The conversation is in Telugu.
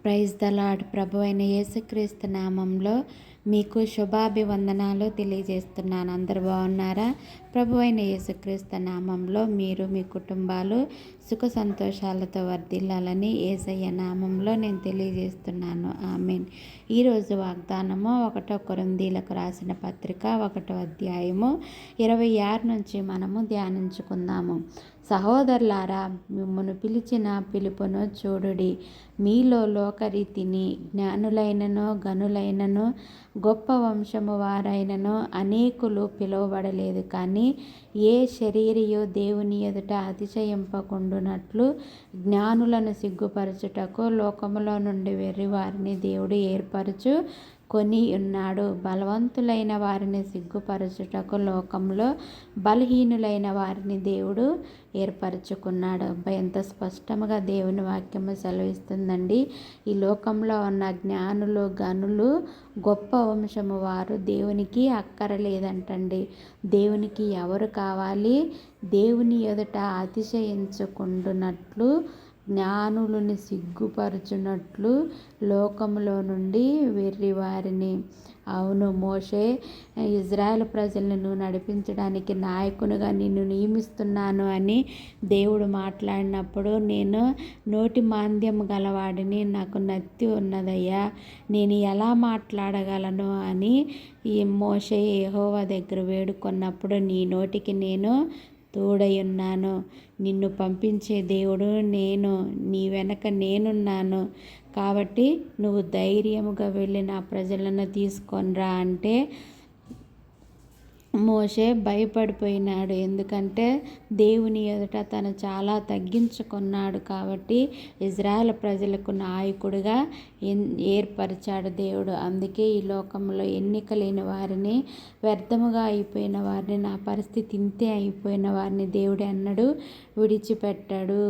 Praise the lord. ప్రభు అయిన యేసుక్రీస్తు నామంలో మీకు శుభాభివందనాలు తెలియజేస్తున్నాను. అందరు బాగున్నారా? ప్రభు అయిన యేసుక్రీస్తు నామంలో మీరు మీ కుటుంబాలు సుఖ సంతోషాలతో వర్ధిల్లాలని యేసయ్య నామంలో నేను తెలియజేస్తున్నాను. ఆమేన్. ఈరోజు వాగ్దానము 1 కొరింథీయులకు రాసిన పత్రిక 1వ అధ్యాయము 26 నుంచి మనము ధ్యానించుకుందాము. సహోదరులారా, మిమ్మును పిలిచిన పిలుపును చూడుడి. మీలో లోకరీతిని జ్ఞానులైనను గనులైనను గొప్ప వంశము వారైనను అనేకులు పిలువబడలేదు. కానీ ఏ శరీరియు దేవుని ఎదుట అతిశయింపకుండునట్లు జ్ఞానులను సిగ్గుపరచుటకు లోకములో నుండి వెర్రివారిని దేవుడు ఏర్పరచు కొని ఉన్నాడు. బలవంతులైన వారిని సిగ్గుపరచుటకు లోకంలో బలహీనులైన వారిని దేవుడు ఏర్పరచుకున్నాడు. ఎంత స్పష్టంగా దేవుని వాక్యము సెలవిస్తుందండి. ఈ లోకంలో ఉన్న జ్ఞానులు గనులు గొప్ప వంశము వారు దేవునికి అక్కరలేదంటండి. దేవునికి ఎవరు కావాలి? దేవుని ఎదుట అతిశయించుకుంటున్నట్లు జ్ఞానులను సిగ్గుపరచునట్లు లోకములో నుండి వెర్రివారిని. అవును, మోషే ఇజ్రాయెల్ ప్రజలను నడిపించడానికి నాయకునిగా నిన్ను నియమిస్తున్నాను అని దేవుడు మాట్లాడినప్పుడు, నేను నోటి మాంద్యం గలవాడిని, నాకు నత్తి ఉన్నదయ్యా, నేను ఎలా మాట్లాడగలను అని ఈ మోషే యెహోవా దగ్గర వేడుకున్నప్పుడు, నీ నోటికి నేను తోడయున్నాను, నిన్ను పంపించే దేవుడు నేను, నీ వెనక నేనున్నాను, కాబట్టి నువ్వు ధైర్యముగా వెళ్ళి నా ప్రజలను తీసుకొనిరా అంటే మోషే భయపడిపోయినాడు. ఎందుకంటే దేవుని ఎదుట తను చాలా తగ్గించుకున్నాడు. కాబట్టి ఇజ్రాయెల్ ప్రజలకు నాయకుడిగా ఏర్పరిచాడు దేవుడు. అందుకే ఈ లోకంలో ఎన్నిక లేని వారిని, వ్యర్థముగా అయిపోయిన వారిని, నా పరిస్థితి ఇంతే అయిపోయిన వారిని దేవుడు ఎన్నడూ విడిచిపెట్టాడు.